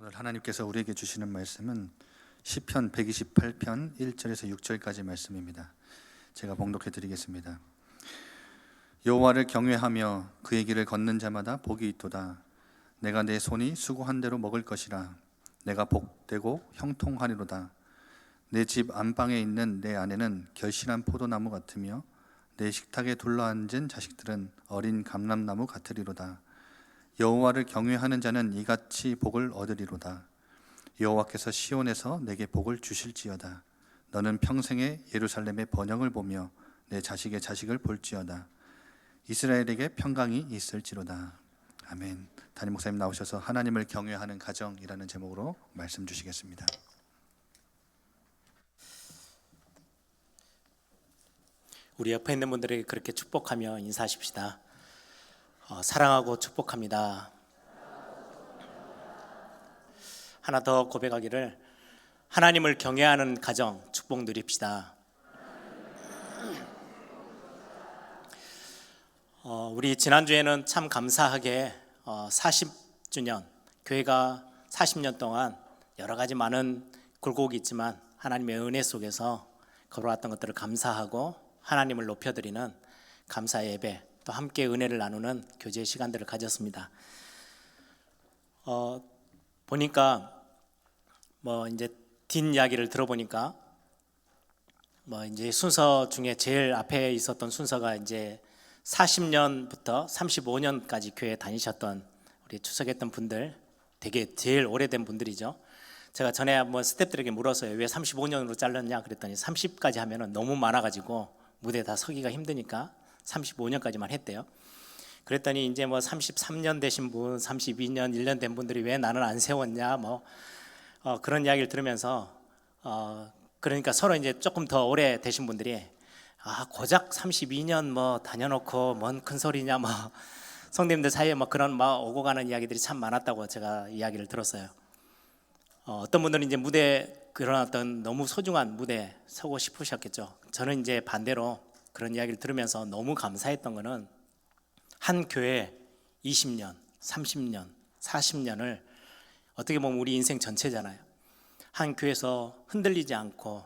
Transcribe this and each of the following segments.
오늘 하나님께서 우리에게 주시는 말씀은 시편 128편 1절에서 6절까지 말씀입니다. 제가 봉독해 드리겠습니다. 여호와를 경외하며 그의 길을 걷는 자마다 복이 있도다. 내가 내 손이 수고한 대로 먹을 것이라. 내가 복되고 형통하리로다. 내 집 안방에 있는 내 아내는 결실한 포도나무 같으며 내 식탁에 둘러앉은 자식들은 어린 감람나무 같으리로다. 여호와를 경외하는 자는 이같이 복을 얻으리로다. 여호와께서 시온에서 내게 복을 주실지어다. 너는 평생에 예루살렘의 번영을 보며 내 자식의 자식을 볼지어다. 이스라엘에게 평강이 있을지로다. 아멘. 담임 목사님 나오셔서 하나님을 경외하는 가정이라는 제목으로 말씀 주시겠습니다. 우리 옆에 있는 분들에게 그렇게 축복하며 인사하십시다. 사랑하고 축복합니다. 하나 더 고백하기를, 하나님을 경외하는 가정 축복 누립시다. 우리 지난주에는 참 감사하게 40주년, 교회가 40년 동안 여러 가지 많은 굴곡이 있지만 하나님의 은혜 속에서 걸어왔던 것들을 감사하고 하나님을 높여드리는 감사 예배, 또 함께 은혜를 나누는 교제 시간들을 가졌습니다. 보니까 이제 뒷이야기를 들어보니까 이제 순서 중에 제일 앞에 있었던 순서가 이제 40년부터 35년까지 교회 다니셨던 우리出석했던 분들, 되게 제일 오래된 분들이죠. 제가 전에 한번 스태프들에게 물었어요. 왜 35년으로 잘랐냐 그랬더니 30까지 하면은 너무 많아가지고 무대에 다 서기가 힘드니까 35년까지만 했대요. 그랬더니 이제 33년 되신 분, 32년, 1년 된 분들이 왜 나는 안 세웠냐 그런 이야기를 들으면서 그러니까 서로 이제 조금 더 오래 되신 분들이 고작 32년 다녀놓고 뭔 큰 소리냐 성도님들 사이에 그런 오고 가는 이야기들이 참 많았다고 제가 이야기를 들었어요. 어떤 분들은 이제 무대, 그런 어떤 너무 소중한 무대 서고 싶으셨겠죠. 저는 이제 반대로 그런 이야기를 들으면서 너무 감사했던 거는 한 교회 20년, 30년, 40년을 어떻게 보면 우리 인생 전체잖아요. 한 교회에서 흔들리지 않고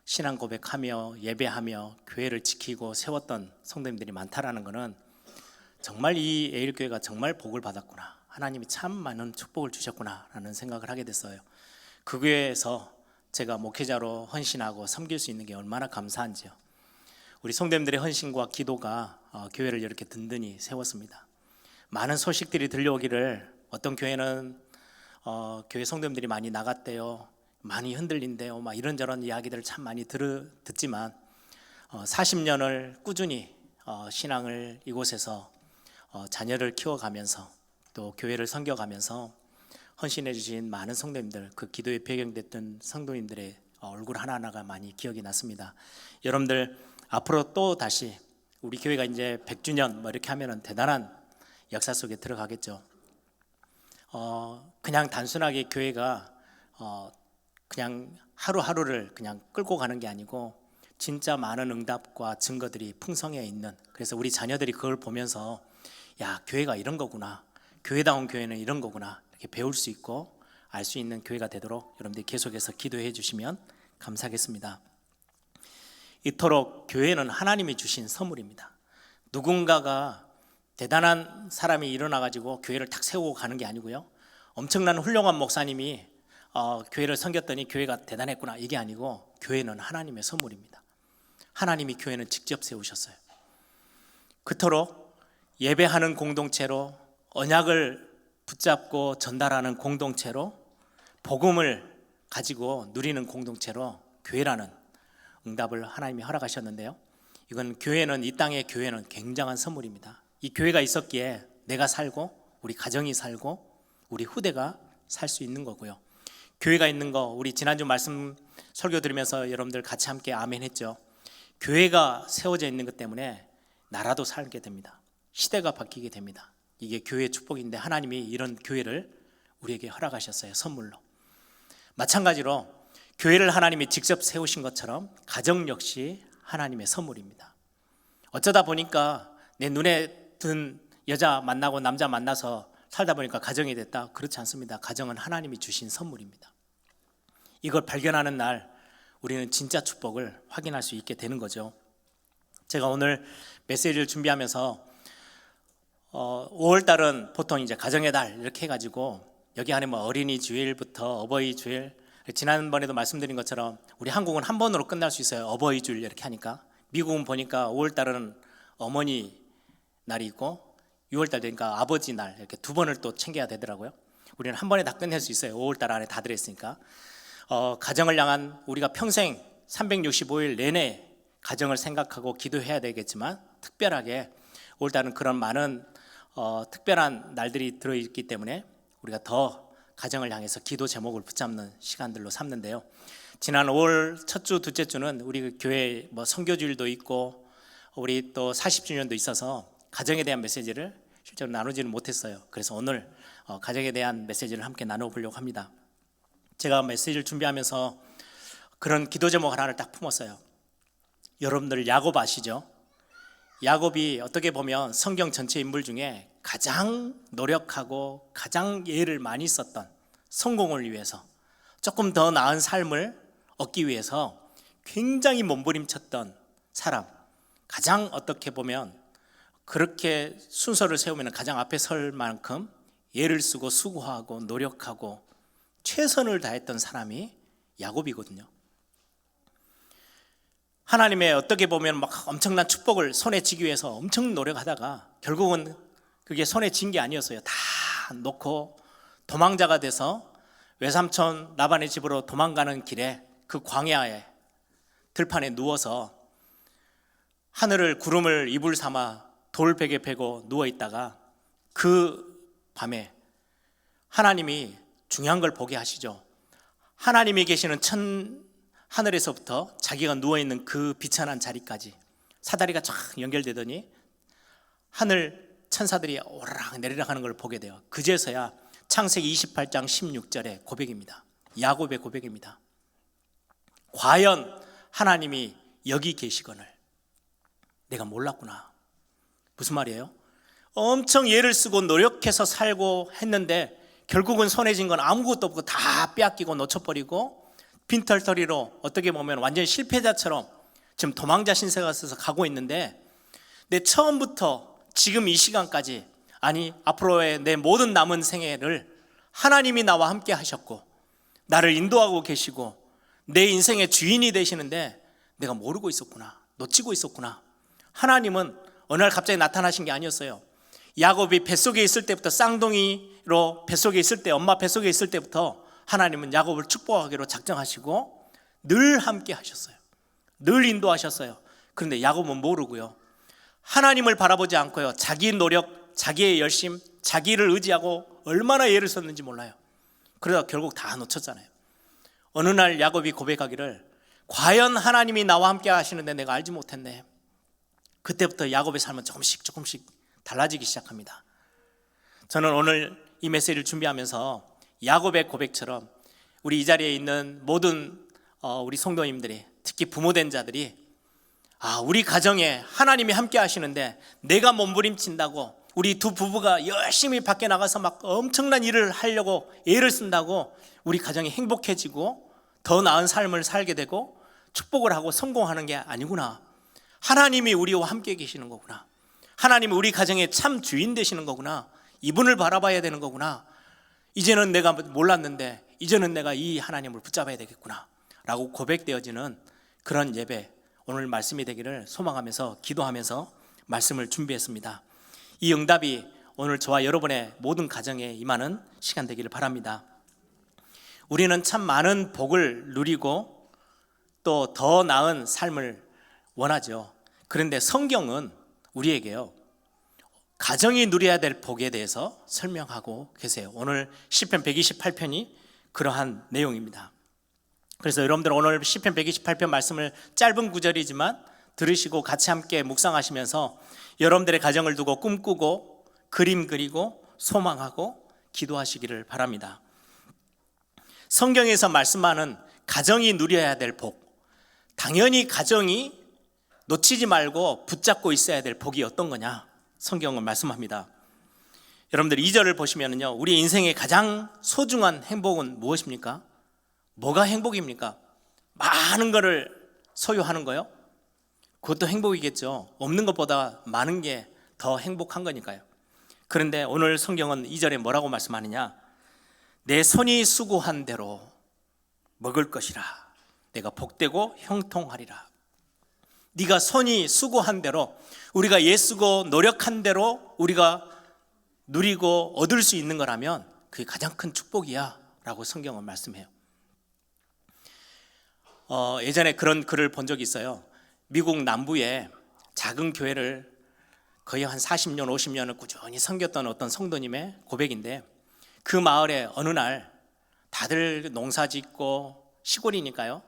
신앙 고백하며 예배하며 교회를 지키고 세웠던 성도님들이 많다라는 거는 정말 이 에일교회가 정말 복을 받았구나, 하나님이 참 많은 축복을 주셨구나 라는 생각을 하게 됐어요. 그 교회에서 제가 목회자로 헌신하고 섬길 수 있는 게 얼마나 감사한지요. 우리 성도님들의 헌신과 기도가 교회를 이렇게 든든히 세웠습니다. 많은 소식들이 들려오기를, 어떤 교회는 교회 성도님들이 많이 나갔대요, 많이 흔들린대요, 이런저런 이야기들을 참 많이 듣지만 40년을 꾸준히 신앙을 이곳에서 자녀를 키워가면서 또 교회를 섬겨가면서 헌신해 주신 많은 성도님들, 그 기도에 배경됐던 성도님들의 얼굴 하나하나가 많이 기억이 났습니다. 여러분들 앞으로 또 다시 우리 교회가 이제 100주년 이렇게 하면은 대단한 역사 속에 들어가겠죠. 그냥 단순하게 교회가 그냥 하루하루를 그냥 끌고 가는 게 아니고 진짜 많은 응답과 증거들이 풍성해 있는, 그래서 우리 자녀들이 그걸 보면서 야, 교회가 이런 거구나, 교회다운 교회는 이런 거구나, 이렇게 배울 수 있고 알 수 있는 교회가 되도록 여러분들이 계속해서 기도해 주시면 감사하겠습니다. 이토록 교회는 하나님이 주신 선물입니다. 누군가가 대단한 사람이 일어나가지고 교회를 탁 세우고 가는 게 아니고요, 엄청난 훌륭한 목사님이 교회를 섬겼더니 교회가 대단했구나, 이게 아니고 교회는 하나님의 선물입니다. 하나님이 교회는 직접 세우셨어요. 그토록 예배하는 공동체로, 언약을 붙잡고 전달하는 공동체로, 복음을 가지고 누리는 공동체로 교회라는 응답을 하나님이 허락하셨는데요, 이건 교회는, 이 땅의 교회는 굉장한 선물입니다. 이 교회가 있었기에 내가 살고 우리 가정이 살고 우리 후대가 살 수 있는 거고요. 교회가 있는 거, 우리 지난주 말씀 설교 들으면서 여러분들 같이 함께 아멘 했죠. 교회가 세워져 있는 것 때문에 나라도 살게 됩니다. 시대가 바뀌게 됩니다. 이게 교회의 축복인데 하나님이 이런 교회를 우리에게 허락하셨어요, 선물로. 마찬가지로 교회를 하나님이 직접 세우신 것처럼 가정 역시 하나님의 선물입니다. 어쩌다 보니까 내 눈에 든 여자 만나고 남자 만나서 살다 보니까 가정이 됐다. 그렇지 않습니다. 가정은 하나님이 주신 선물입니다. 이걸 발견하는 날 우리는 진짜 축복을 확인할 수 있게 되는 거죠. 제가 오늘 메시지를 준비하면서 5월 달은 보통 이제 가정의 달 이렇게 해가지고 여기 안에 뭐 어린이 주일부터 어버이 주일, 지난번에도 말씀드린 것처럼 우리 한국은 한 번으로 끝날 수 있어요. 어버이 주일 이렇게 하니까. 미국은 보니까 5월 달은 어머니 날이 있고 6월 달 되니까 아버지 날 이렇게 두 번을 또 챙겨야 되더라고요. 우리는 한 번에 다 끝낼 수 있어요. 5월 달 안에 다 들어있으니까. 가정을 향한 우리가 평생 365일 내내 가정을 생각하고 기도해야 되겠지만 특별하게 5월 달은 그런 많은 특별한 날들이 들어있기 때문에 우리가 더 가정을 향해서 기도 제목을 붙잡는 시간들로 삼는데요. 지난 5월 첫 주, 둘째 주는 우리 교회 뭐 선교주일도 있고 우리 또 40주년도 있어서 가정에 대한 메시지를 실제로 나누지는 못했어요. 그래서 오늘 가정에 대한 메시지를 함께 나눠보려고 합니다. 제가 메시지를 준비하면서 그런 기도 제목 하나를 딱 품었어요. 여러분들 야곱 아시죠? 야곱이 어떻게 보면 성경 전체 인물 중에 가장 노력하고 가장 예를 많이 썼던, 성공을 위해서 조금 더 나은 삶을 얻기 위해서 굉장히 몸부림쳤던 사람, 가장 어떻게 보면 그렇게 순서를 세우면 가장 앞에 설 만큼 예를 쓰고 수고하고 노력하고 최선을 다했던 사람이 야곱이거든요. 하나님의 어떻게 보면 막 엄청난 축복을 손에 쥐기 위해서 엄청 노력하다가 결국은 그게 손에 쥔 게 아니었어요. 다 놓고 도망자가 돼서 외삼촌 라반의 집으로 도망가는 길에 그 광야에 들판에 누워서 하늘을 구름을 이불 삼아 돌베개 베고 누워있다가 그 밤에 하나님이 중요한 걸 보게 하시죠. 하나님이 계시는 하늘에서부터 자기가 누워있는 그 비천한 자리까지 사다리가 쫙 연결되더니 하늘 천사들이 오르락 내리락 하는 걸 보게 돼요. 그제서야 창세기 28장 16절의 고백입니다. 야곱의 고백입니다. 과연 하나님이 여기 계시거늘 내가 몰랐구나. 무슨 말이에요? 엄청 예를 쓰고 노력해서 살고 했는데 결국은 손에 쥔 건 아무것도 없고 다 빼앗기고 놓쳐버리고 빈털터리로 어떻게 보면 완전 실패자처럼 지금 도망자 신세가 있어서 가고 있는데 내 처음부터 지금 이 시간까지, 아니 앞으로의 내 모든 남은 생애를 하나님이 나와 함께 하셨고 나를 인도하고 계시고 내 인생의 주인이 되시는데 내가 모르고 있었구나, 놓치고 있었구나. 하나님은 어느 날 갑자기 나타나신 게 아니었어요. 야곱이 뱃속에 있을 때부터, 쌍둥이로 뱃속에 있을 때, 엄마 뱃속에 있을 때부터 하나님은 야곱을 축복하기로 작정하시고 늘 함께 하셨어요. 늘 인도하셨어요. 그런데 야곱은 모르고요, 하나님을 바라보지 않고요, 자기 노력, 자기의 열심, 자기를 의지하고 얼마나 애를 썼는지 몰라요. 그러다 결국 다 놓쳤잖아요. 어느 날 야곱이 고백하기를 과연 하나님이 나와 함께 하시는데 내가 알지 못했네. 그때부터 야곱의 삶은 조금씩 달라지기 시작합니다. 저는 오늘 이 메시지를 준비하면서 야곱의 고백처럼 우리 이 자리에 있는 모든 우리 성도님들이, 특히 부모된 자들이 우리 가정에 하나님이 함께 하시는데 내가 몸부림친다고, 우리 두 부부가 열심히 밖에 나가서 막 엄청난 일을 하려고 애를 쓴다고 우리 가정이 행복해지고 더 나은 삶을 살게 되고 축복을 하고 성공하는 게 아니구나. 하나님이 우리와 함께 계시는 거구나. 하나님이 우리 가정의 참 주인 되시는 거구나. 이분을 바라봐야 되는 거구나. 이제는 내가 몰랐는데 이제는 내가 이 하나님을 붙잡아야 되겠구나 라고 고백되어지는 그런 예배, 오늘 말씀이 되기를 소망하면서 기도하면서 말씀을 준비했습니다. 이 응답이 오늘 저와 여러분의 모든 가정에 임하는 시간 되기를 바랍니다. 우리는 참 많은 복을 누리고 또 더 나은 삶을 원하죠. 그런데 성경은 우리에게요, 가정이 누려야 될 복에 대해서 설명하고 계세요. 오늘 시편 128편이 그러한 내용입니다. 그래서 여러분들 오늘 시편 128편 말씀을 짧은 구절이지만 들으시고 같이 함께 묵상하시면서 여러분들의 가정을 두고 꿈꾸고 그림 그리고 소망하고 기도하시기를 바랍니다. 성경에서 말씀하는 가정이 누려야 될 복, 당연히 가정이 놓치지 말고 붙잡고 있어야 될 복이 어떤 거냐 성경은 말씀합니다. 여러분들 2절을 보시면은요, 우리 인생의 가장 소중한 행복은 무엇입니까? 뭐가 행복입니까? 많은 거를 소유하는 거요? 그것도 행복이겠죠. 없는 것보다 많은 게 더 행복한 거니까요. 그런데 오늘 성경은 2절에 뭐라고 말씀하느냐? 내 손이 수고한 대로 먹을 것이라. 내가 복되고 형통하리라. 네가 손이 수고한 대로, 우리가 애쓰고 노력한 대로 우리가 누리고 얻을 수 있는 거라면 그게 가장 큰 축복이야 라고 성경은 말씀해요. 예전에 그런 글을 본 적이 있어요. 미국 남부에 작은 교회를 거의 한 40년, 50년을 꾸준히 섬겼던 어떤 성도님의 고백인데, 그 마을에 어느 날 다들 농사 짓고 시골이니까요,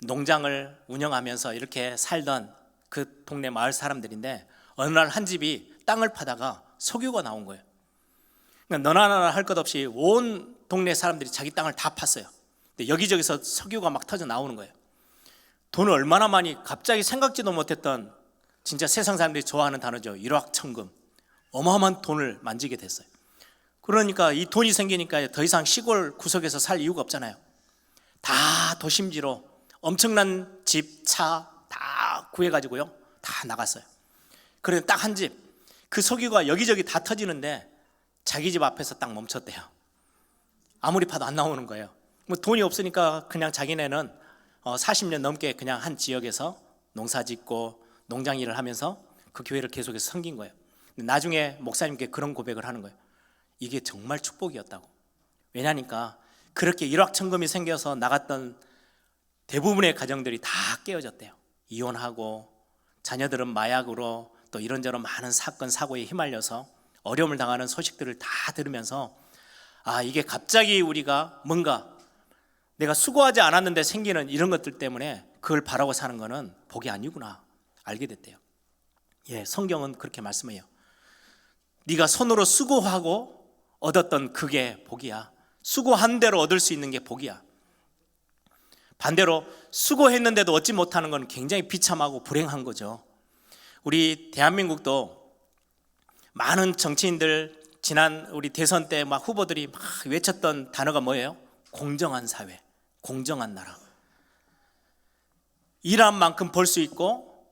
농장을 운영하면서 이렇게 살던 그 동네 마을 사람들인데, 어느 날 한 집이 땅을 파다가 석유가 나온 거예요. 그러니까 너나 나나 할 것 없이 온 동네 사람들이 자기 땅을 다 팠어요. 근데 여기저기서 석유가 막 터져 나오는 거예요. 돈을 얼마나 많이, 갑자기 생각지도 못했던, 진짜 세상 사람들이 좋아하는 단어죠. 일확천금. 어마어마한 돈을 만지게 됐어요. 그러니까 이 돈이 생기니까 더 이상 시골 구석에서 살 이유가 없잖아요. 다 도심지로 엄청난 집, 차 다 구해가지고요, 다 나갔어요. 그런데 딱 한 집, 그 석유가 여기저기 다 터지는데 자기 집 앞에서 딱 멈췄대요. 아무리 파도 안 나오는 거예요. 뭐 돈이 없으니까 그냥 자기네는 40년 넘게 그냥 한 지역에서 농사 짓고 농장 일을 하면서 그 교회를 계속해서 섬긴 거예요. 근데 나중에 목사님께 그런 고백을 하는 거예요. 이게 정말 축복이었다고. 왜냐니까 그렇게 일확천금이 생겨서 나갔던 대부분의 가정들이 다 깨어졌대요. 이혼하고 자녀들은 마약으로 또 이런저런 많은 사건 사고에 휘말려서 어려움을 당하는 소식들을 다 들으면서, 아, 이게 갑자기 우리가 뭔가 내가 수고하지 않았는데 생기는 이런 것들 때문에 그걸 바라고 사는 거는 복이 아니구나 알게 됐대요. 예, 성경은 그렇게 말씀해요. 네가 손으로 수고하고 얻었던 그게 복이야. 수고한 대로 얻을 수 있는 게 복이야. 반대로 수고했는데도 얻지 못하는 건 굉장히 비참하고 불행한 거죠. 우리 대한민국도 많은 정치인들, 지난 우리 대선 때 막 후보들이 막 외쳤던 단어가 뭐예요? 공정한 사회, 공정한 나라. 일한 만큼 벌 수 있고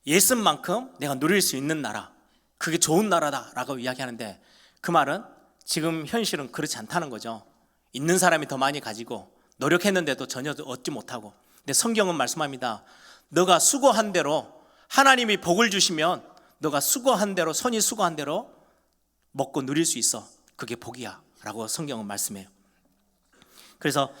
예쓴 만큼 내가 누릴 수 있는 나라, 그게 좋은 나라다라고 이야기하는데, 그 말은 지금 현실은 그렇지 않다는 거죠. 있는 사람이 더 많이 가지고 노력했는데도 전혀 얻지 못하고. 근데 성경은 말씀합니다. 너가 수고한 대로 하나님이 복을 주시면 너가 수고한 대로, 손이 수고한 대로 먹고 누릴 수 있어. 그게 복이야 라고 성경은 말씀해요. 그래서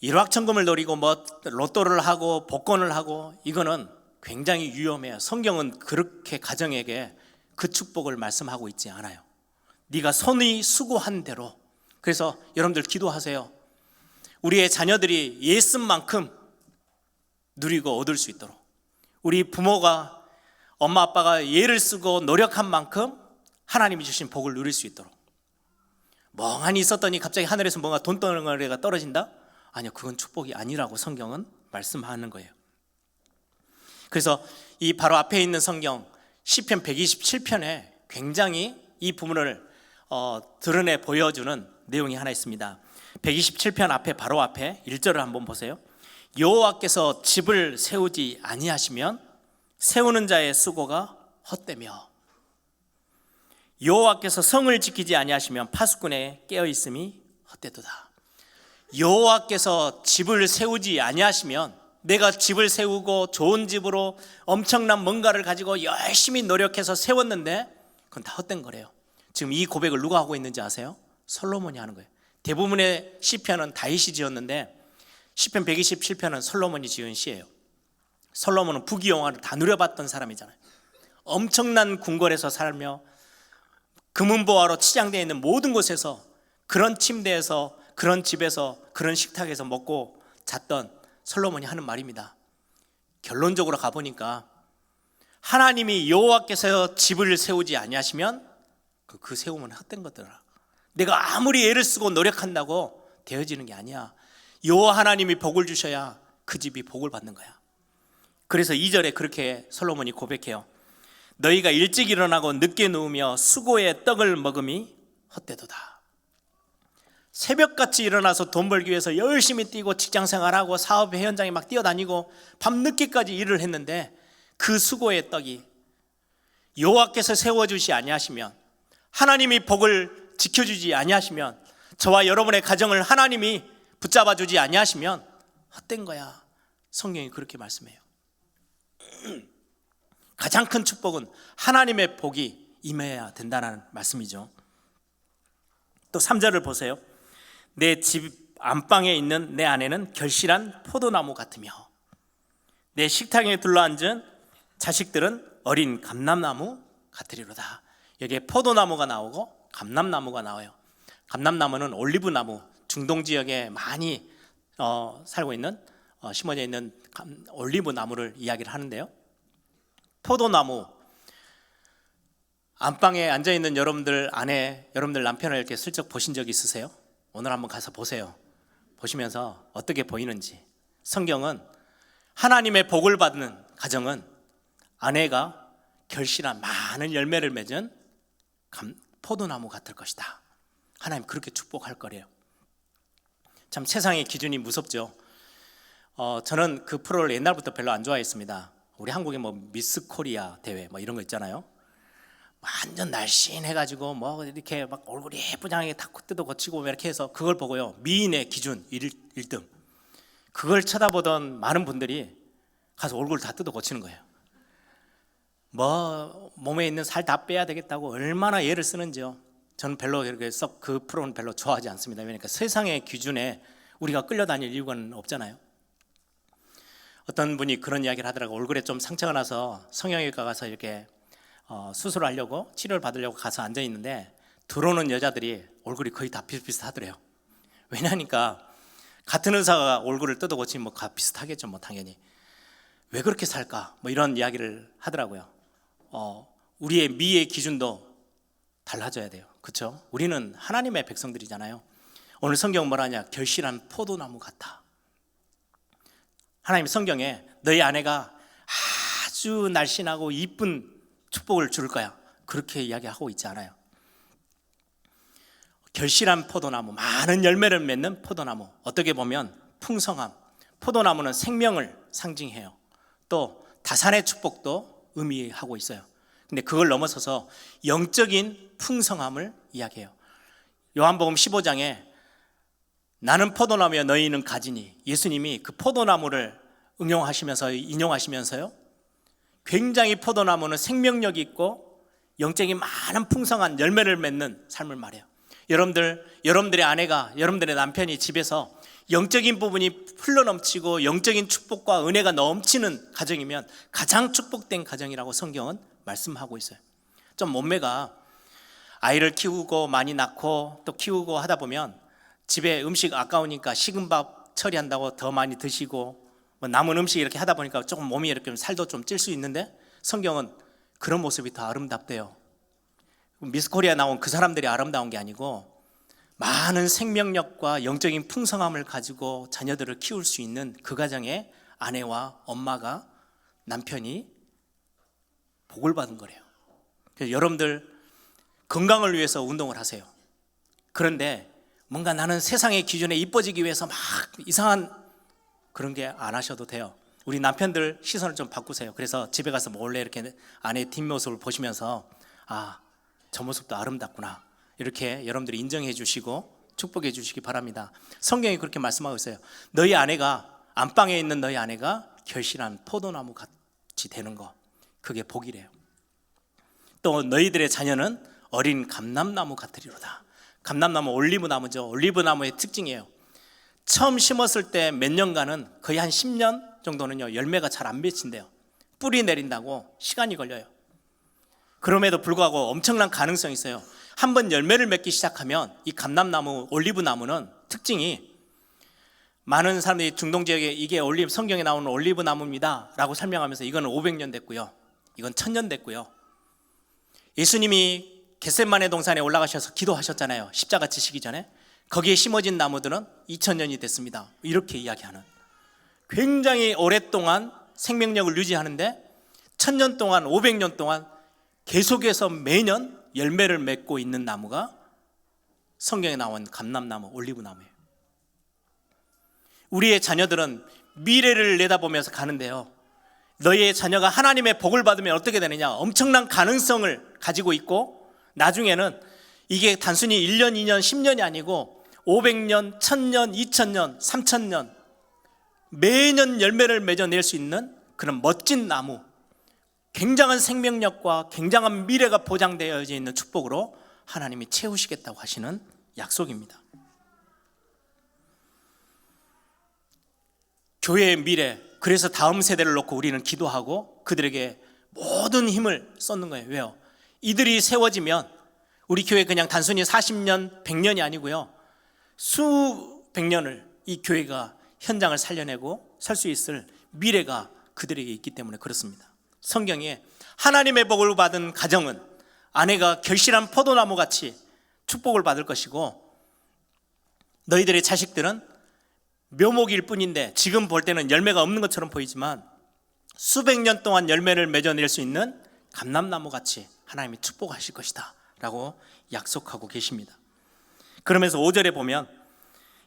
일확천금을 노리고 뭐 로또를 하고 복권을 하고, 이거는 굉장히 위험해요. 성경은 그렇게 가정에게 그 축복을 말씀하고 있지 않아요. 네가 손이 수고한 대로. 그래서 여러분들 기도하세요. 우리의 자녀들이 애쓴 만큼 누리고 얻을 수 있도록, 우리 부모가, 엄마 아빠가 애를 쓰고 노력한 만큼 하나님이 주신 복을 누릴 수 있도록. 멍하니 있었더니 갑자기 하늘에서 뭔가 돈덩어리가 떨어진다? 아니요, 그건 축복이 아니라고 성경은 말씀하는 거예요. 그래서 이 바로 앞에 있는 성경 시편 127편에 굉장히 이 부분을 드러내 보여주는 내용이 하나 있습니다. 127편 앞에, 바로 앞에 1절을 한번 보세요. 여호와께서 집을 세우지 아니하시면 세우는 자의 수고가 헛되며, 여호와께서 성을 지키지 아니하시면 파수꾼의 깨어 있음이 헛되도다. 여호와께서 집을 세우지 아니하시면, 내가 집을 세우고 좋은 집으로 엄청난 뭔가를 가지고 열심히 노력해서 세웠는데 그건 다 헛된 거래요. 지금 이 고백을 누가 하고 있는지 아세요? 솔로몬이 하는 거예요. 대부분의 시편은 다윗이 지었는데 시편 127편은 솔로몬이 지은 시예요. 솔로몬은 부귀영화를 다 누려봤던 사람이잖아요. 엄청난 궁궐에서 살며 금은보화로 치장되어 있는 모든 곳에서, 그런 침대에서, 그런 집에서, 그런 식탁에서 먹고 잤던 솔로몬이 하는 말입니다. 결론적으로 가보니까 하나님이 여호와께서 집을 세우지 아니하시면 그 세움은 헛된 것들아. 내가 아무리 애를 쓰고 노력한다고 되어지는 게 아니야. 여호와 하나님이 복을 주셔야 그 집이 복을 받는 거야. 그래서 2절에 그렇게 솔로몬이 고백해요. 너희가 일찍 일어나고 늦게 누우며 수고의 떡을 먹음이 헛되도다. 새벽같이 일어나서 돈 벌기 위해서 열심히 뛰고 직장생활하고 사업 현장에 막 뛰어다니고 밤늦게까지 일을 했는데 그 수고의 떡이 여호와께서 세워주시 아니하시면, 하나님이 복을 지켜주지 아니하시면, 저와 여러분의 가정을 하나님이 붙잡아주지 아니하시면 헛된 거야. 성경이 그렇게 말씀해요. 가장 큰 축복은 하나님의 복이 임해야 된다는 말씀이죠. 또 3절을 보세요. 내 집 안방에 있는 내 아내는 결실한 포도나무 같으며 내 식탁에 둘러앉은 자식들은 어린 감람나무 같으리로다. 여기에 포도나무가 나오고 감람나무가 나와요. 감람나무는 올리브나무, 중동 지역에 많이 살고 있는 심어져 있는 올리브나무를 이야기를 하는데요. 포도나무, 안방에 앉아있는 여러분들 아내, 여러분들 남편을 이렇게 슬쩍 보신 적 있으세요? 오늘 한번 가서 보세요. 보시면서 어떻게 보이는지. 성경은 하나님의 복을 받는 가정은 아내가 결실한 많은 열매를 맺은 포도나무 같을 것이다. 하나님 그렇게 축복할 거래요. 참 세상의 기준이 무섭죠. 저는 그 프로를 옛날부터 별로 안 좋아했습니다. 우리 한국에 뭐 미스 코리아 대회 뭐 이런 거 있잖아요. 완전 날씬해가지고 뭐 이렇게 막 얼굴이 예쁘장하게 다 뜯어 고치고 이렇게 해서 그걸 보고요, 미인의 기준 1등 그걸 쳐다보던 많은 분들이 가서 얼굴 다 뜯어 고치는 거예요. 뭐 몸에 있는 살 다 빼야 되겠다고 얼마나 애를 쓰는지요. 저는 별로 그렇게 썩 그 프로는 별로 좋아하지 않습니다. 왜냐니까 세상의 기준에 우리가 끌려다닐 이유가 없잖아요. 어떤 분이 그런 이야기를 하더라고요. 얼굴에 좀 상처가 나서 성형외과 가서 이렇게 수술을 하려고 치료를 받으려고 가서 앉아 있는데 들어오는 여자들이 얼굴이 거의 다 비슷비슷하더래요. 왜냐니까 같은 의사가 얼굴을 뜯어 고치면 뭐 비슷하겠죠, 뭐 당연히. 왜 그렇게 살까? 뭐 이런 이야기를 하더라고요. 우리의 미의 기준도 달라져야 돼요. 그렇죠? 우리는 하나님의 백성들이잖아요. 오늘 성경 뭐라 하냐? 결실한 포도나무 같아. 하나님 성경에 너희 아내가 아주 날씬하고 이쁜 축복을 줄 거야, 그렇게 이야기하고 있지 않아요. 결실한 포도나무, 많은 열매를 맺는 포도나무. 어떻게 보면 풍성함, 포도나무는 생명을 상징해요. 또 다산의 축복도 의미하고 있어요. 근데 그걸 넘어서서 영적인 풍성함을 이야기해요. 요한복음 15장에 나는 포도나무여 너희는 가지니, 예수님이 그 포도나무를 인용하시면서요, 굉장히 포도나무는 생명력이 있고 영적인 많은 풍성한 열매를 맺는 삶을 말해요. 여러분들의 아내가, 여러분들의 남편이 집에서 영적인 부분이 흘러넘치고 영적인 축복과 은혜가 넘치는 가정이면 가장 축복된 가정이라고 성경은 말씀하고 있어요. 좀 몸매가 아이를 키우고 많이 낳고 또 키우고 하다 보면 집에 음식 아까우니까 식은 밥 처리한다고 더 많이 드시고 뭐 남은 음식 이렇게 하다 보니까 조금 몸이 이렇게 살도 좀 찔 수 있는데 성경은 그런 모습이 더 아름답대요. 미스코리아 나온 그 사람들이 아름다운 게 아니고 많은 생명력과 영적인 풍성함을 가지고 자녀들을 키울 수 있는 그 가정의 아내와 엄마가, 남편이 복을 받은 거래요. 그래서 여러분들 건강을 위해서 운동을 하세요. 그런데 뭔가 나는 세상의 기준에 이뻐지기 위해서 막 이상한 그런 게 안 하셔도 돼요. 우리 남편들 시선을 좀 바꾸세요. 그래서 집에 가서 몰래 이렇게 아내 뒷모습을 보시면서 저 모습도 아름답구나, 이렇게 여러분들이 인정해 주시고 축복해 주시기 바랍니다. 성경이 그렇게 말씀하고 있어요. 너희 아내가, 안방에 있는 너희 아내가 결실한 포도나무 같이 되는 거, 그게 복이래요. 또 너희들의 자녀는 어린 감람나무 같으리로다. 감람나무 올리브나무죠. 올리브나무의 특징이에요. 처음 심었을 때 몇 년간은 거의 한 10년 정도는요, 열매가 잘 안 맺힌대요. 뿌리 내린다고 시간이 걸려요. 그럼에도 불구하고 엄청난 가능성이 있어요. 한번 열매를 맺기 시작하면 이 감람나무, 올리브나무는 특징이, 많은 사람들이 중동 지역에 이게 성경에 나오는 올리브나무입니다 라고 설명하면서 이건 500년 됐고요, 이건 1000년 됐고요. 예수님이 겟세마네 동산에 올라가셔서 기도하셨잖아요. 십자가 지시기 전에. 거기에 심어진 나무들은 2000년이 됐습니다. 이렇게 이야기하는, 굉장히 오랫동안 생명력을 유지하는데 1000년 동안, 500년 동안 계속해서 매년 열매를 맺고 있는 나무가 성경에 나온 감람나무, 올리브나무예요. 우리의 자녀들은 미래를 내다보면서 가는데요, 너희의 자녀가 하나님의 복을 받으면 어떻게 되느냐, 엄청난 가능성을 가지고 있고 나중에는 이게 단순히 1년, 2년, 10년이 아니고 500년, 1000년, 2000년, 3000년 매년 열매를 맺어낼 수 있는 그런 멋진 나무, 굉장한 생명력과 굉장한 미래가 보장되어 있는 축복으로 하나님이 채우시겠다고 하시는 약속입니다. 교회의 미래, 그래서 다음 세대를 놓고 우리는 기도하고 그들에게 모든 힘을 쏟는 거예요. 왜요? 이들이 세워지면 우리 교회 그냥 단순히 40년, 100년이 아니고요, 수백 년을 이 교회가 현장을 살려내고 설 수 있을 미래가 그들에게 있기 때문에 그렇습니다. 성경에 하나님의 복을 받은 가정은 아내가 결실한 포도나무 같이 축복을 받을 것이고, 너희들의 자식들은 묘목일 뿐인데 지금 볼 때는 열매가 없는 것처럼 보이지만 수백 년 동안 열매를 맺어낼 수 있는 감람나무 같이 하나님이 축복하실 것이다 라고 약속하고 계십니다. 그러면서 5절에 보면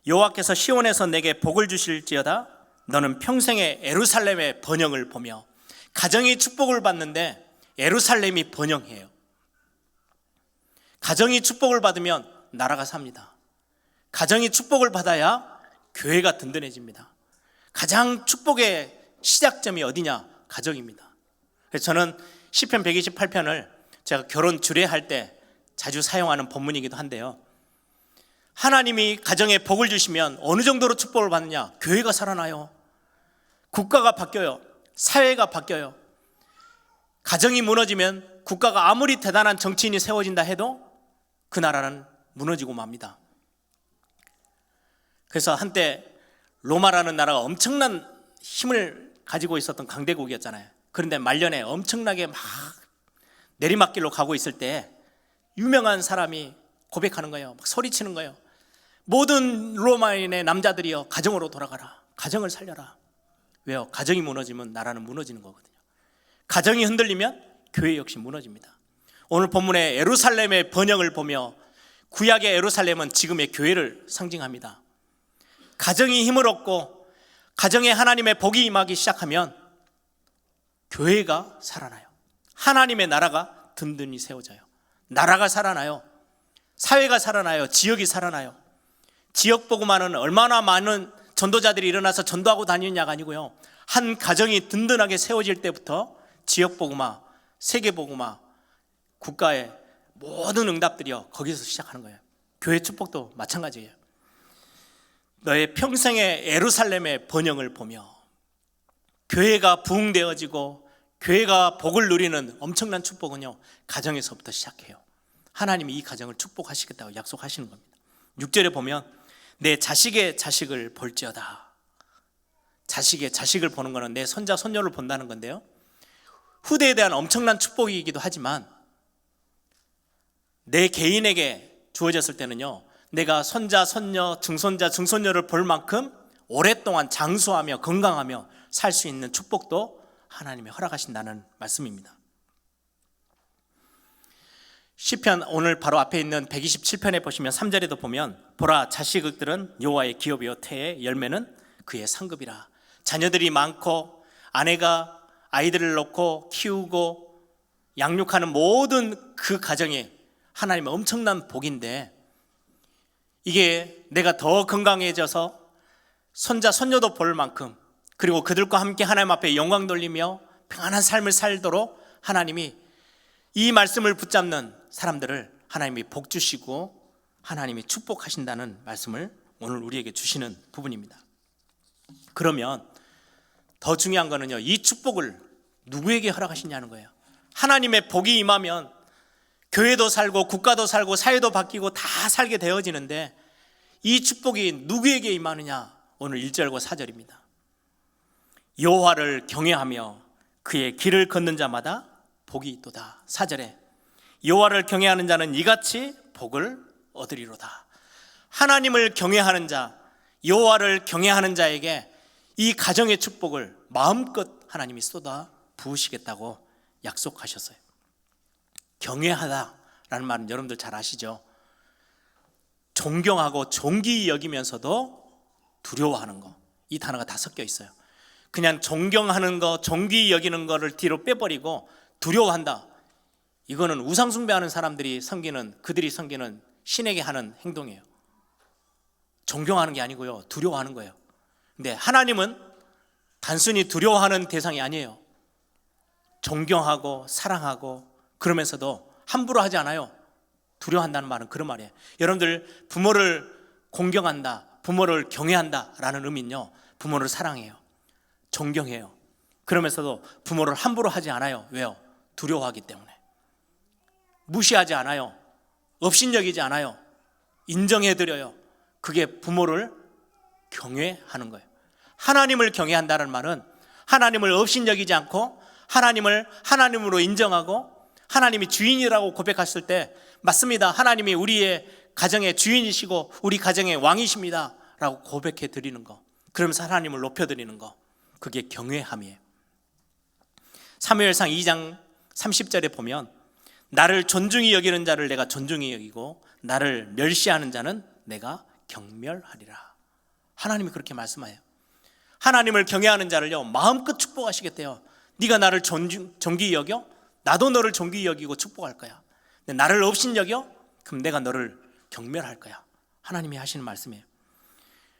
여호와께서 시온에서 내게 복을 주실지어다 너는 평생에 예루살렘의 번영을 보며, 가정이 축복을 받는데 예루살렘이 번영해요. 가정이 축복을 받으면 나라가 삽니다. 가정이 축복을 받아야 교회가 든든해집니다. 가장 축복의 시작점이 어디냐? 가정입니다. 그래서 저는 시편 128편을 제가 결혼 주례할 때 자주 사용하는 본문이기도 한데요, 하나님이 가정에 복을 주시면 어느 정도로 축복을 받느냐? 교회가 살아나요. 국가가 바뀌어요. 사회가 바뀌어요. 가정이 무너지면 국가가 아무리 대단한 정치인이 세워진다 해도 그 나라는 무너지고 맙니다. 그래서 한때 로마라는 나라가 엄청난 힘을 가지고 있었던 강대국이었잖아요. 그런데 말년에 엄청나게 막 내리막길로 가고 있을 때 유명한 사람이 고백하는 거예요. 막 소리치는 거예요. 모든 로마인의 남자들이여 가정으로 돌아가라. 가정을 살려라. 왜요? 가정이 무너지면 나라는 무너지는 거거든요. 가정이 흔들리면 교회 역시 무너집니다. 오늘 본문의 예루살렘의 번영을 보며 구약의 예루살렘은 지금의 교회를 상징합니다. 가정이 힘을 얻고 가정에 하나님의 복이 임하기 시작하면 교회가 살아나요. 하나님의 나라가 든든히 세워져요. 나라가 살아나요. 사회가 살아나요. 지역이 살아나요. 지역 복음화는 얼마나 많은 전도자들이 일어나서 전도하고 다니느냐가 아니고요, 한 가정이 든든하게 세워질 때부터 지역 복음화, 세계 복음화, 국가의 모든 응답들이요 거기서 시작하는 거예요. 교회 축복도 마찬가지예요. 너의 평생의 예루살렘의 번영을 보며 교회가 부흥되어지고 교회가 복을 누리는 엄청난 축복은요 가정에서부터 시작해요. 하나님이 이 가정을 축복하시겠다고 약속하시는 겁니다. 6절에 보면 내 자식의 자식을 볼지어다. 자식의 자식을 보는 것은 내 손자 손녀를 본다는 건데요, 후대에 대한 엄청난 축복이기도 하지만 내 개인에게 주어졌을 때는요, 내가 손자 손녀 증손자 증손녀를 볼 만큼 오랫동안 장수하며 건강하며 살 수 있는 축복도 하나님이 허락하신다는 말씀입니다. 시편 오늘 바로 앞에 있는 127편에 보시면 3절에도 보면 보라 자식들은 여호와의 기업이요 태의 열매는 그의 상급이라. 자녀들이 많고 아내가 아이들을 놓고 키우고 양육하는 모든 그 가정이 하나님의 엄청난 복인데, 이게 내가 더 건강해져서 손자 손녀도 볼 만큼, 그리고 그들과 함께 하나님 앞에 영광 돌리며 평안한 삶을 살도록 하나님이 이 말씀을 붙잡는 사람들을 하나님이 복 주시고 하나님이 축복하신다는 말씀을 오늘 우리에게 주시는 부분입니다. 그러면 더 중요한 거는요, 이 축복을 누구에게 허락하시냐는 거예요. 하나님의 복이 임하면 교회도 살고 국가도 살고 사회도 바뀌고 다 살게 되어지는데, 이 축복이 누구에게 임하느냐? 오늘 1절과 4절입니다. 여호와를 경외하며 그의 길을 걷는 자마다 복이 있도다. 4절에 여호와를 경외하는 자는 이같이 복을 얻으리로다. 하나님을 경외하는 자, 여호와를 경외하는 자에게 이 가정의 축복을 마음껏 하나님이 쏟아 부으시겠다고 약속하셨어요. 경외하다라는 말은 여러분들 잘 아시죠? 존경하고 존귀히 여기면서도 두려워하는 거, 이 단어가 다 섞여 있어요. 그냥 존경하는 거, 존귀히 여기는 거를 뒤로 빼버리고 두려워한다, 이거는 우상 숭배하는 사람들이 섬기는, 그들이 섬기는 신에게 하는 행동이에요. 존경하는 게 아니고요, 두려워하는 거예요. 근데 하나님은 단순히 두려워하는 대상이 아니에요. 존경하고 사랑하고 그러면서도 함부로 하지 않아요. 두려워한다는 말은 그런 말이에요. 여러분들 부모를 공경한다, 부모를 경외한다 라는 의미는요, 부모를 사랑해요, 존경해요. 그러면서도 부모를 함부로 하지 않아요. 왜요? 두려워하기 때문에. 무시하지 않아요. 업신여기지 않아요. 인정해드려요. 그게 부모를 경외하는 거예요. 하나님을 경외한다는 말은 하나님을 업신여기지 않고 하나님을 하나님으로 인정하고 하나님이 주인이라고 고백했을 때, 맞습니다, 하나님이 우리의 가정의 주인이시고 우리 가정의 왕이십니다 라고 고백해 드리는 거, 그러면서 하나님을 높여 드리는 거, 그게 경외함이에요. 사무엘상 2장 30절에 보면 나를 존중히 여기는 자를 내가 존중히 여기고 나를 멸시하는 자는 내가 경멸하리라. 하나님이 그렇게 말씀해요. 하나님을 경외하는 자를요, 마음껏 축복하시겠대요. 네가 나를 존귀히 여겨? 나도 너를 존귀히 여기고 축복할 거야. 근데 나를 업신여겨? 그럼 내가 너를 경멸할 거야. 하나님이 하시는 말씀이에요.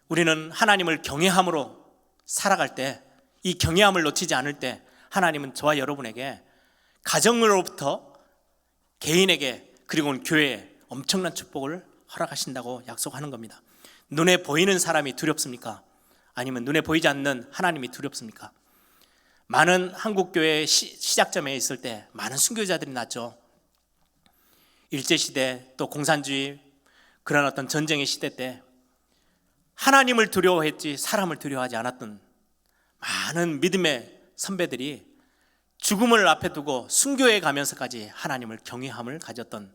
우리는 하나님을 경외함으로 살아갈 때, 이 경외함을 놓치지 않을 때 하나님은 저와 여러분에게 가정으로부터 개인에게 그리고는 교회에 엄청난 축복을 허락하신다고 약속하는 겁니다. 눈에 보이는 사람이 두렵습니까? 아니면 눈에 보이지 않는 하나님이 두렵습니까? 많은 한국교회 시작점에 있을 때 많은 순교자들이 났죠. 일제시대 또 공산주의 그런 어떤 전쟁의 시대 때 하나님을 두려워했지 사람을 두려워하지 않았던 많은 믿음의 선배들이 죽음을 앞에 두고 순교에 가면서까지 하나님을 경외함을 가졌던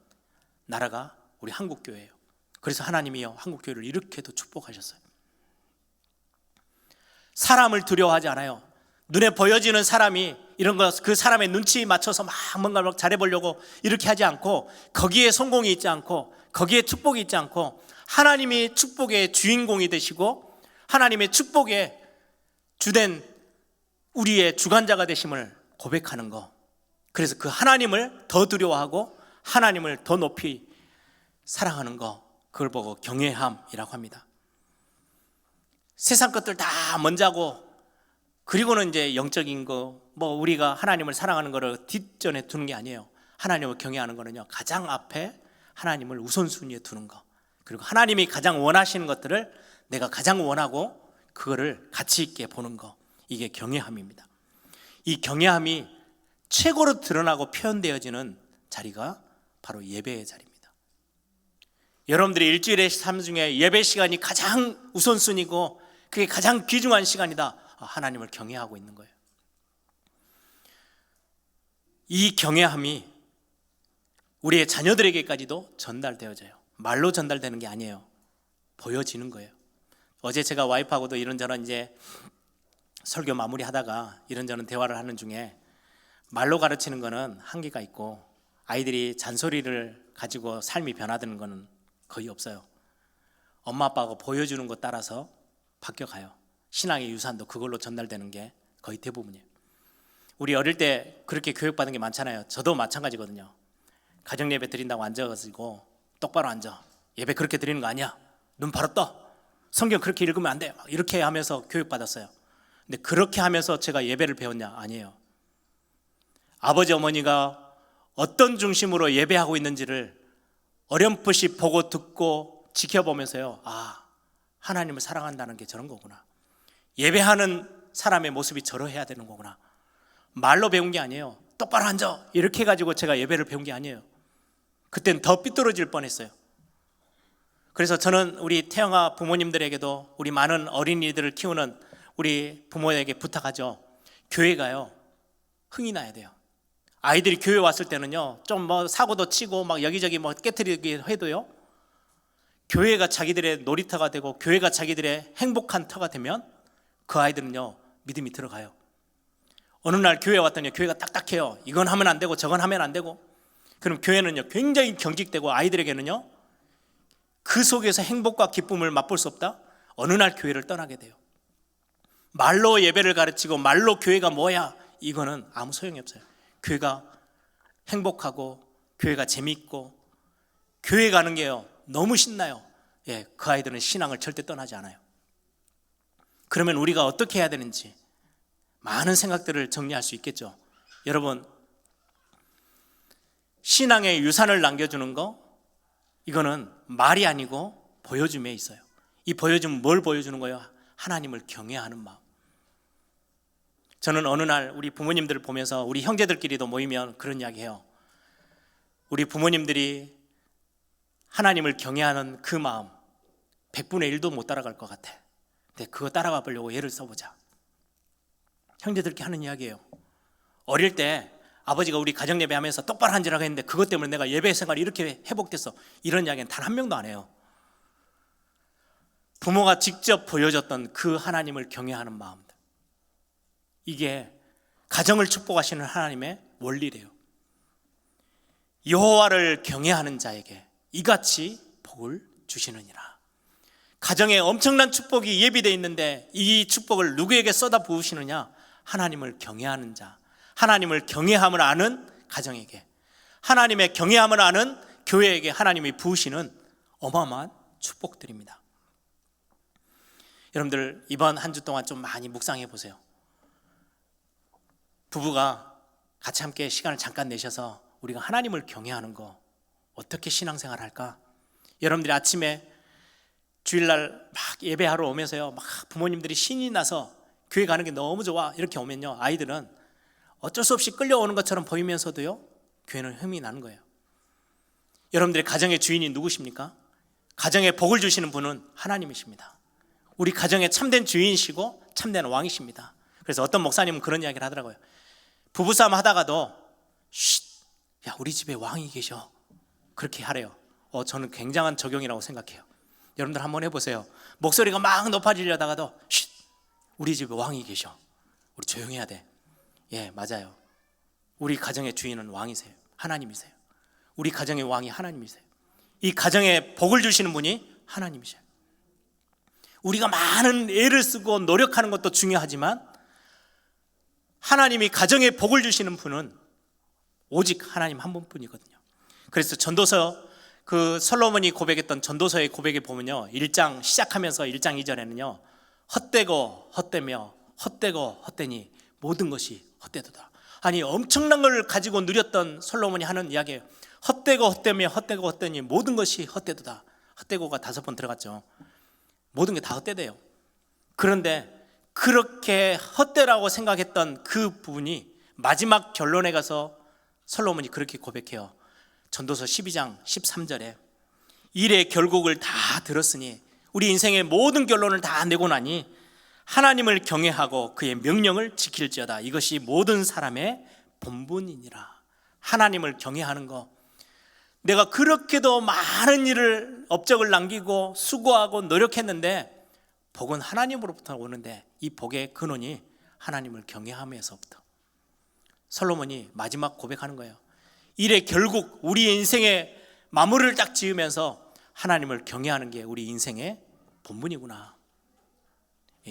나라가 우리 한국교회예요. 그래서 하나님이요, 한국교회를 이렇게도 축복하셨어요. 사람을 두려워하지 않아요. 눈에 보여지는 사람이 이런 거, 그 사람의 눈치 맞춰서 막 뭔가 막 잘해보려고 이렇게 하지 않고, 거기에 성공이 있지 않고 거기에 축복이 있지 않고 하나님이 축복의 주인공이 되시고 하나님의 축복의 주된 우리의 주관자가 되심을 고백하는 거, 그래서 그 하나님을 더 두려워하고 하나님을 더 높이 사랑하는 거, 그걸 보고 경외함이라고 합니다. 세상 것들 다 먼저 하고 그리고는 이제 영적인 거, 뭐 우리가 하나님을 사랑하는 거를 뒷전에 두는 게 아니에요. 하나님을 경외하는 거는요, 가장 앞에 하나님을 우선순위에 두는 거, 그리고 하나님이 가장 원하시는 것들을 내가 가장 원하고 그거를 가치 있게 보는 거, 이게 경외함입니다. 이 경외함이 최고로 드러나고 표현되어지는 자리가 바로 예배의 자리입니다. 여러분들이 일주일의 삶 중에 예배 시간이 가장 우선순위고 그게 가장 귀중한 시간이다, 하나님을 경외하고 있는 거예요. 이 경외함이 우리의 자녀들에게까지도 전달되어져요. 말로 전달되는 게 아니에요. 보여지는 거예요. 어제 제가 와이프하고도 이런저런 이제 설교 마무리하다가 이런저런 대화를 하는 중에 말로 가르치는 거는 한계가 있고 아이들이 잔소리를 가지고 삶이 변화되는 거는 거의 없어요. 엄마 아빠가 보여주는 것 따라서 바뀌어가요. 신앙의 유산도 그걸로 전달되는 게 거의 대부분이에요. 우리 어릴 때 그렇게 교육받은 게 많잖아요. 저도 마찬가지거든요. 가정예배 드린다고 앉아가지고 똑바로 앉아, 예배 그렇게 드리는 거 아니야, 눈 바로 떠, 성경 그렇게 읽으면 안 돼, 이렇게 하면서 교육받았어요. 근데 그렇게 하면서 제가 예배를 배웠냐? 아니에요. 아버지 어머니가 어떤 중심으로 예배하고 있는지를 어렴풋이 보고 듣고 지켜보면서요, 하나님을 사랑한다는 게 저런 거구나, 예배하는 사람의 모습이 저러해야 되는 거구나. 말로 배운 게 아니에요. 똑바로 앉아, 이렇게 해가지고 제가 예배를 배운 게 아니에요. 그땐 더 삐뚤어질 뻔했어요. 그래서 저는 우리 태영아 부모님들에게도, 우리 많은 어린이들을 키우는 우리 부모에게 부탁하죠. 교회가요, 흥이 나야 돼요. 아이들이 교회 왔을 때는요, 좀 뭐 사고도 치고 막 여기저기 뭐 깨트리기 해도요, 교회가 자기들의 놀이터가 되고 교회가 자기들의 행복한 터가 되면 그 아이들은요, 믿음이 들어가요. 어느 날 교회 왔더니 교회가 딱딱해요. 이건 하면 안 되고 저건 하면 안 되고, 그럼 교회는요 굉장히 경직되고 아이들에게는요 그 속에서 행복과 기쁨을 맛볼 수 없다? 어느 날 교회를 떠나게 돼요. 말로 예배를 가르치고 말로 교회가 뭐야? 이거는 아무 소용이 없어요. 교회가 행복하고 교회가 재미있고 교회 가는 게요 너무 신나요. 예, 그 아이들은 신앙을 절대 떠나지 않아요. 그러면 우리가 어떻게 해야 되는지 많은 생각들을 정리할 수 있겠죠. 여러분, 신앙의 유산을 남겨주는 거 이거는 말이 아니고 보여줌에 있어요. 이 보여줌은 뭘 보여주는 거예요? 하나님을 경외하는 마음. 저는 어느 날 우리 부모님들을 보면서 우리 형제들끼리도 모이면 그런 이야기 해요. 우리 부모님들이 하나님을 경외하는 그 마음 100분의 1도 못 따라갈 것 같아. 근데 그거 따라가 보려고 예를 써보자. 형제들끼리 하는 이야기예요. 어릴 때 아버지가 우리 가정예배 하면서 똑바로 앉으라고 했는데 그것 때문에 내가 예배 생활이 이렇게 회복됐어. 이런 이야기는 단 한 명도 안 해요. 부모가 직접 보여줬던 그 하나님을 경외하는 마음들, 이게 가정을 축복하시는 하나님의 원리래요. 여호와를 경외하는 자에게 이같이 복을 주시느니라. 가정에 엄청난 축복이 예비되어 있는데 이 축복을 누구에게 쏟아 부으시느냐? 하나님을 경외하는 자, 하나님을 경외함을 아는 가정에게, 하나님의 경외함을 아는 교회에게 하나님이 부으시는 어마어마한 축복들입니다. 여러분들 이번 한 주 동안 좀 많이 묵상해 보세요. 부부가 같이 함께 시간을 잠깐 내셔서 우리가 하나님을 경외하는 거 어떻게 신앙생활 할까? 여러분들이 아침에 주일날 막 예배하러 오면서요 막 부모님들이 신이 나서 교회 가는 게 너무 좋아 이렇게 오면요 아이들은 어쩔 수 없이 끌려오는 것처럼 보이면서도요 교회는 흠이 나는 거예요. 여러분들의 가정의 주인이 누구십니까? 가정에 복을 주시는 분은 하나님이십니다. 우리 가정의 참된 주인이시고 참된 왕이십니다. 그래서 어떤 목사님은 그런 이야기를 하더라고요. 부부싸움 하다가도 쉿, 야 우리 집에 왕이 계셔 그렇게 하래요. 저는 굉장한 적용이라고 생각해요. 여러분들 한번 해보세요. 목소리가 막 높아지려다가도 쉿, 우리 집에 왕이 계셔. 우리 조용해야 돼. 예, 맞아요. 우리 가정의 주인은 왕이세요. 하나님이세요. 우리 가정의 왕이 하나님이세요. 이 가정에 복을 주시는 분이 하나님이셔요. 우리가 많은 애를 쓰고 노력하는 것도 중요하지만 하나님이 가정에 복을 주시는 분은 오직 하나님 한 분뿐이거든요. 그래서 전도서 그 솔로몬이 고백했던 전도서의 고백에 보면요 1장 시작하면서 1장 2절에는요 헛되고 헛되며 헛되고 헛되니 모든 것이 헛되도다. 아니 엄청난 걸 가지고 누렸던 솔로몬이 하는 이야기예요. 헛되고 헛되며 헛되고 헛되니 모든 것이 헛되도다. 헛되고가 5번 들어갔죠. 모든 게 다 헛되대요. 그런데 그렇게 헛되라고 생각했던 그 부분이 마지막 결론에 가서 솔로몬이 그렇게 고백해요. 전도서 12장 13절에 일의 결국을 다 들었으니 우리 인생의 모든 결론을 다 내고 나니 하나님을 경외하고 그의 명령을 지킬지어다. 이것이 모든 사람의 본분이니라. 하나님을 경외하는 거, 내가 그렇게도 많은 일을 업적을 남기고 수고하고 노력했는데 복은 하나님으로부터 오는데 이 복의 근원이 하나님을 경외함에서부터. 솔로몬이 마지막 고백하는 거예요. 일의 결국 우리 인생의 마무리를 딱 지으면서 하나님을 경외하는 게 우리 인생의 본분이구나.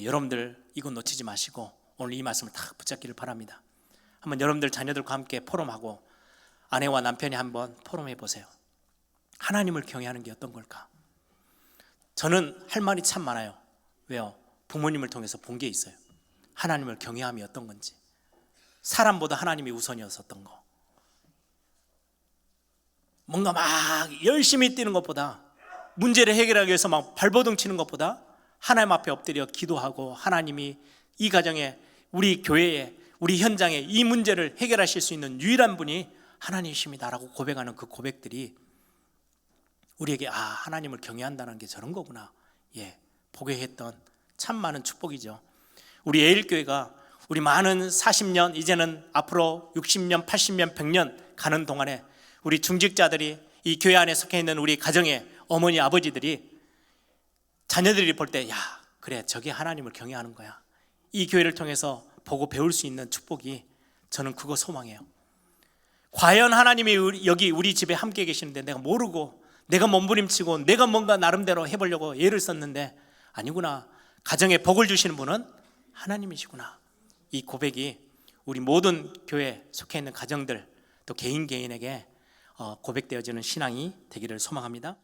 여러분들 이거 놓치지 마시고 오늘 이 말씀을 딱 붙잡기를 바랍니다. 한번 여러분들 자녀들과 함께 포럼하고 아내와 남편이 한번 포럼해 보세요. 하나님을 경외하는 게 어떤 걸까? 저는 할 말이 참 많아요. 왜요? 부모님을 통해서 본 게 있어요. 하나님을 경외함이 어떤 건지, 사람보다 하나님이 우선이었었던 거, 뭔가 막 열심히 뛰는 것보다, 문제를 해결하기 위해서 막 발버둥 치는 것보다 하나님 앞에 엎드려 기도하고 하나님이 이 가정에, 우리 교회에, 우리 현장에 이 문제를 해결하실 수 있는 유일한 분이 하나님이십니다라고 고백하는 그 고백들이 우리에게 하나님을 경외한다는 게 저런 거구나, 보게 했던 참 많은 축복이죠. 우리 에일교회가 우리 많은 40년, 이제는 앞으로 60년, 80년, 100년 가는 동안에 우리 중직자들이, 이 교회 안에 속해 있는 우리 가정의 어머니, 아버지들이, 자녀들이 볼 때 그래, 저게 하나님을 경외하는 거야, 이 교회를 통해서 보고 배울 수 있는 축복이, 저는 그거 소망해요. 과연 하나님이 여기 우리 집에 함께 계시는데 내가 모르고 내가 몸부림치고 내가 뭔가 나름대로 해보려고 애를 썼는데 아니구나. 가정에 복을 주시는 분은 하나님이시구나. 이 고백이 우리 모든 교회에 속해 있는 가정들 또 개인에게 고백되어지는 신앙이 되기를 소망합니다.